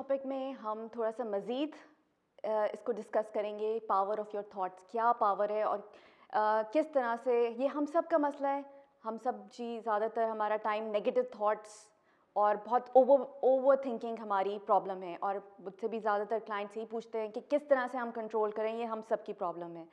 Topic में हम थोड़ा सा मज़ीद इसको डिस्कस करेंगे, पावर ऑफ़ योर थॉट्स, क्या पावर है और किस तरह से ये हम सब का मसला है। हम सब जी ज़्यादातर हमारा टाइम नेगेटिव थॉट्स और बहुत ओवर थिंकिंग हमारी प्रॉब्लम है, और मुझसे भी ज़्यादातर क्लाइंट्स यही पूछते हैं कि किस तरह से हम कंट्रोल करें, ये हम सब की प्रॉब्लम है।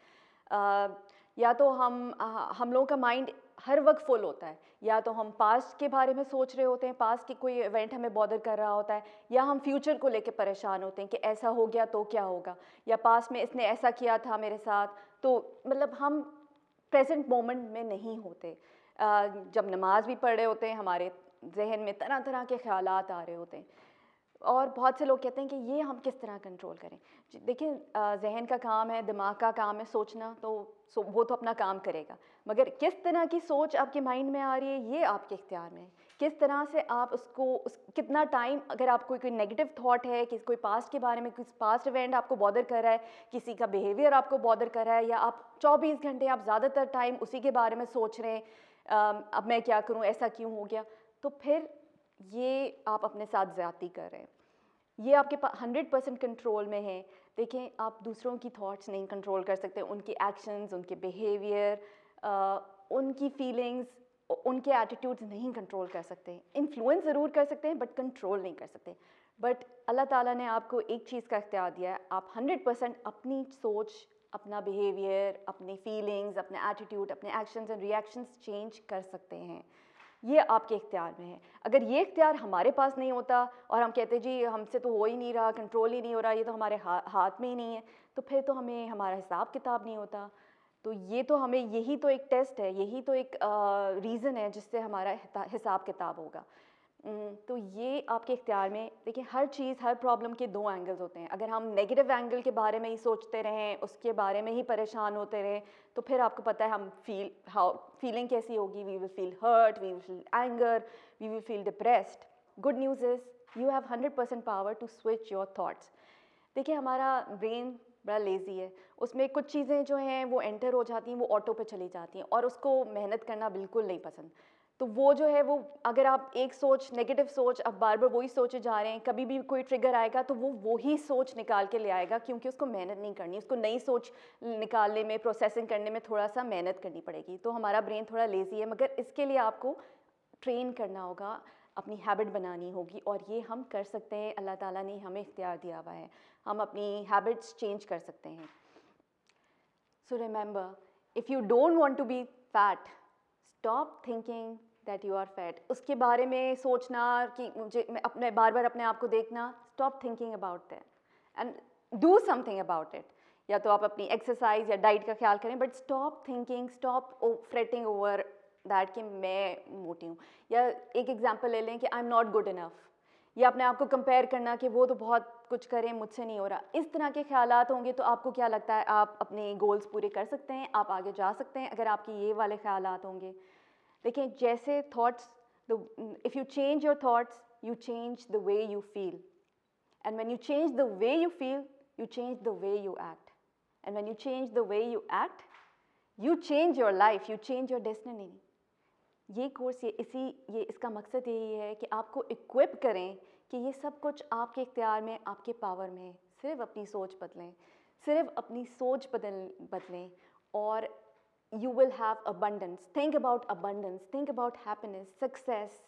या तो हम लोगों का माइंड हर वक्त फुल होता है, या तो हम पास्ट के बारे में सोच रहे होते हैं, पास्ट की कोई इवेंट हमें बॉदर कर रहा होता है, या हम फ्यूचर को लेकर परेशान होते हैं कि ऐसा हो गया तो क्या होगा, या पास्ट में इसने ऐसा किया था मेरे साथ। तो मतलब हम प्रेजेंट मोमेंट में नहीं होते। जब नमाज भी पढ़ रहे होते हैं, हमारे जहन में तरह तरह के ख्यालात आ रहे होते हैं, और बहुत से लोग कहते हैं कि ये हम किस तरह कंट्रोल करें। देखिए, जहन का काम है, दिमाग का काम है सोचना, तो वो तो अपना काम करेगा, मगर किस तरह की सोच आपके माइंड में आ रही है ये आपके इख्तियार में है। किस तरह से आप कितना टाइम, अगर आपको कोई नेगेटिव थॉट है कि कोई पास्ट के बारे में, किसी पास्ट इवेंट आपको बॉदर कर रहा है, किसी का बिहेवियर आपको बॉदर कर रहा है, या आप 24 घंटे आप ज़्यादातर टाइम उसी के बारे में सोच रहे हैं, अब मैं क्या करूँ, ऐसा क्यों हो गया, तो फिर ये आप अपने साथ ज़्यादती कर रहे हैं। ये आपके पास 100% कंट्रोल में है। देखें, आप दूसरों की थॉट्स नहीं कंट्रोल कर सकते, उनके एक्शंस, उनके बिहेवियर, उनकी फीलिंग्स, उनके एटीट्यूड्स नहीं कंट्रोल कर सकते। इन्फ्लुएंस ज़रूर कर सकते हैं, बट कंट्रोल नहीं कर सकते। बट अल्लाह ताला ने आपको एक चीज़ का इख्तियार दिया है, आप 100% अपनी सोच, अपना बिहेवियर, अपनी फीलिंग्स, अपने एटीट्यूड, अपने एक्शंस एंड रिएक्शंस चेंज कर सकते हैं। ये आपके इख्तियार में है। अगर ये इख्तियार हमारे पास नहीं होता और हम कहते जी हमसे तो हो ही नहीं रहा, कंट्रोल ही नहीं हो रहा, ये तो हमारे हाथ में ही नहीं है, तो फिर तो हमें हमारा हिसाब किताब नहीं होता। तो ये तो हमें, यही तो एक टेस्ट है, यही तो एक रीज़न है जिससे हमारा हिसाब किताब होगा। तो ये आपके इख्तियार में। देखिए, हर चीज़, हर प्रॉब्लम के दो एंगल्स होते हैं। अगर हम नेगेटिव एंगल के बारे में ही सोचते रहें, उसके बारे में ही परेशान होते रहें, तो फिर आपको पता है हम फीलिंग कैसी होगी। We will feel hurt, we will feel anger, we will feel depressed. Good news is you have 100% power to switch your thoughts. देखिए, हमारा ब्रेन बड़ा लेज़ी है, उसमें कुछ चीज़ें जो हैं वो एंटर हो जाती हैं, वो ऑटो पे चली जाती हैं, और उसको मेहनत करना बिल्कुल नहीं पसंद। तो वो जो है वो, अगर आप एक सोच, नेगेटिव सोच, अब बार बार वही सोचे जा रहे हैं, कभी भी कोई ट्रिगर आएगा तो वो वही सोच निकाल के ले आएगा, क्योंकि उसको मेहनत नहीं करनी, उसको नई सोच निकालने में, प्रोसेसिंग करने में थोड़ा सा मेहनत करनी पड़ेगी। तो हमारा ब्रेन थोड़ा लेज़ी है, मगर इसके लिए आपको ट्रेन करना होगा, अपनी हैबिट बनानी होगी, और ये हम कर सकते हैं। अल्लाह ताला ने हमें इख्तियार दिया हुआ है, हम अपनी हैबिट्स चेंज कर सकते हैं। So remember, if you don't want to be fat, stop thinking that you are fat. उसके बारे में सोचना कि मुझे, मैं अपने बार बार अपने आप को देखना, stop thinking about that and do something about it. या तो आप अपनी एक्सरसाइज या डाइट का ख्याल करें, but stop thinking, stop fretting over that कि मैं मोटी हूँ। या एक एग्जांपल ले लें कि I am not good enough, या अपने आप को कंपेयर करना कि वो तो बहुत कुछ करें, मुझसे नहीं हो रहा। इस तरह के ख्यालात होंगे तो आपको क्या लगता है, आप अपने गोल्स पूरे कर सकते हैं, आप आगे जा सकते हैं, अगर आपकी ये वाले ख्यालात होंगे। देखिए, जैसे thoughts, if you change your thoughts, you change the way you feel, and when you change the way you feel, you change the way you act, and when you change the way you act, you change your life, you change your destiny. ये course, ये इसका मकसद यही है कि आपको equip करें कि ये सब कुछ आपके इख्तियार में, आपके पावर में है। सिर्फ अपनी सोच बदलें, सिर्फ अपनी सोच बदलें, और you will have abundance. Think about abundance, think about happiness, success,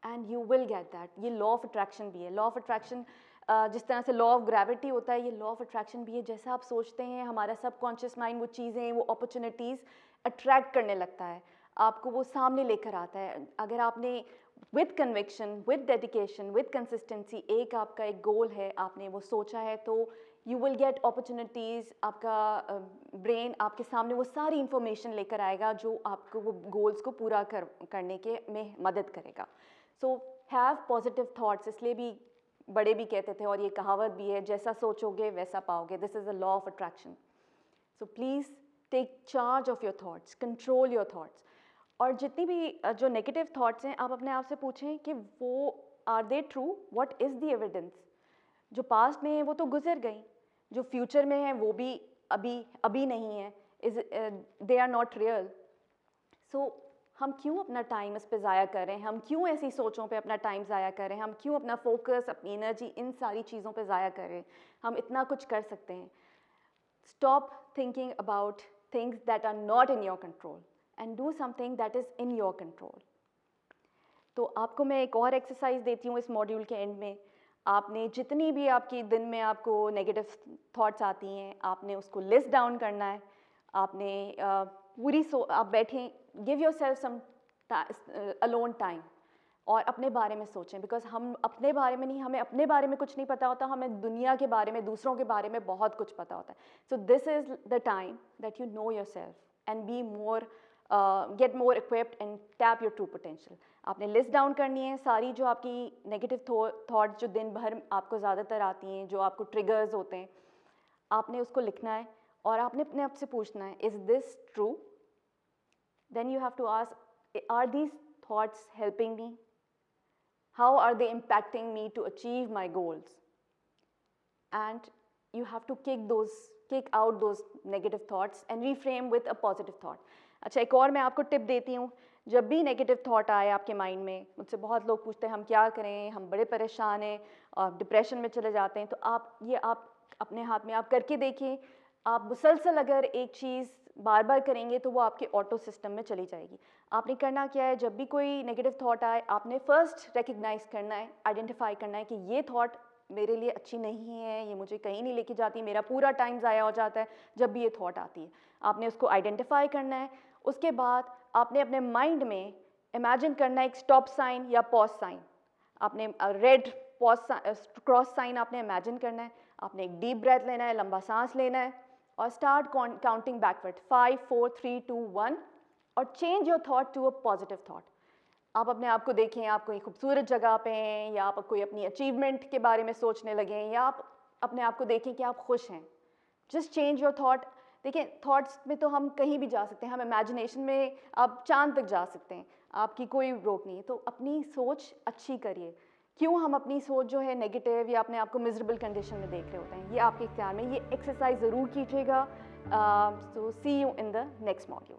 and you will get that. ये law of attraction भी है। law of attraction, जिस तरह से law of gravity होता है, ये law of attraction भी है। जैसा आप सोचते हैं, हमारा subconscious mind वो चीज़ें, वो opportunities attract करने लगता है, आपको वो सामने लेकर आता है। अगर आपने with conviction, with dedication, with consistency, आपका एक गोल है, आपने वो सोचा है, तो यू विल गेट अपॉर्चुनिटीज़। आपका ब्रेन आपके सामने वो सारी इंफॉर्मेशन लेकर आएगा जो आपको वो गोल्स को पूरा करने के में मदद करेगा। सो हैव पॉजिटिव थॉट्स, इसलिए भी बड़े भी कहते थे, और ये कहावत भी है, जैसा सोचोगे वैसा पाओगे। This is the law of attraction. So please take charge of your thoughts, control your thoughts. और जितनी भी जो नेगेटिव थॉट्स हैं, आप अपने आप से पूछें कि वो are they true, what is the evidence. जो पास्ट में है वो तो गुजर गई, जो फ्यूचर में है वो भी अभी अभी नहीं है, is they are not real. So हम क्यों अपना टाइम इस पे ज़ाया कर रहे हैं, हम क्यों ऐसी सोचों पे अपना टाइम ज़ाया कर रहे हैं, हम क्यों अपना फोकस, अपनी एनर्जी इन सारी चीज़ों पे ज़ाया कर रहे हैं। हम इतना कुछ कर सकते हैं। Stop thinking about things that are not in your control and do something that is in your control. तो आपको मैं एक और एक्सरसाइज देती हूँ इस मॉड्यूल के एंड में। आपने जितनी भी आपकी दिन में आपको नेगेटिव थॉट्स आती हैं, आपने उसको लिस्ट डाउन करना है। आपने आप बैठें, give yourself some alone time और अपने बारे में सोचें, बिकॉज हम अपने बारे में नहीं, हमें अपने बारे में कुछ नहीं पता होता, हमें दुनिया के बारे में, दूसरों के बारे में बहुत कुछ पता होता है। So this is the time that you know your self and be more get more equipped and tap your true potential. आपने लिस्ट डाउन करनी है सारी जो आपकी नेगेटिव थॉट्स जो दिन भर आपको ज़्यादातर आती हैं, जो आपको ट्रिगर्स होते हैं, आपने उसको लिखना है और आपने अपने आप से पूछना है, is this true? Then you have to ask, are these thoughts helping me? How are they impacting me to achieve my goals? And you have to kick out those negative thoughts and reframe with a positive thought. अच्छा, एक और मैं आपको tip देती हूँ। जब भी negative thought आए आपके माइंड में, मुझसे बहुत लोग पूछते हैं हम क्या करें, हम बड़े परेशान हैं और डिप्रेशन में चले जाते हैं, तो आप अपने हाथ में आप करके देखिए। आप मुसलसल अगर एक चीज़ बार बार करेंगे तो वो आपके ऑटो सिस्टम में चली जाएगी। आपने करना क्या है, जब भी कोई नेगेटिव थॉट आए, आपने फर्स्ट रिकग्नाइज करना है, आइडेंटिफाई करना है कि ये थॉट मेरे लिए अच्छी नहीं है, ये मुझे कहीं नहीं लेके जाती, मेरा पूरा टाइम ज़ाया हो जाता है जब भी ये थॉट आती है। आपने उसको आइडेंटिफाई करना है। उसके बाद आपने अपने माइंड में इमेजिन करना है एक स्टॉप साइन या पॉज साइन। आपने रेड पॉज क्रॉस साइन आपने इमेजिन करना है। आपने एक डीप ब्रेथ लेना है, लंबा सांस लेना है और स्टार्ट काउंटिंग बैकवर्ड 5 4 3 2 1 और change your thought to a positive thought. आप अपने आप को देखें, आप कोई खूबसूरत जगह पे हैं या आप कोई अपनी अचीवमेंट के बारे में सोचने लगें या आप अपने आप को देखें कि आप खुश हैं। Just change your thought. देखिए, थॉट्स में तो हम कहीं भी जा सकते हैं, हम इमेजिनेशन में आप चांद तक जा सकते हैं, आपकी कोई रोक नहीं है। तो अपनी सोच अच्छी करिए। क्यों हम अपनी सोच जो है नेगेटिव या अपने आप को मिजरेबल कंडीशन में देख रहे होते हैं, ये आपके इख्तियार में। ये एक्सरसाइज ज़रूर कीजिएगा। So see you in the next module.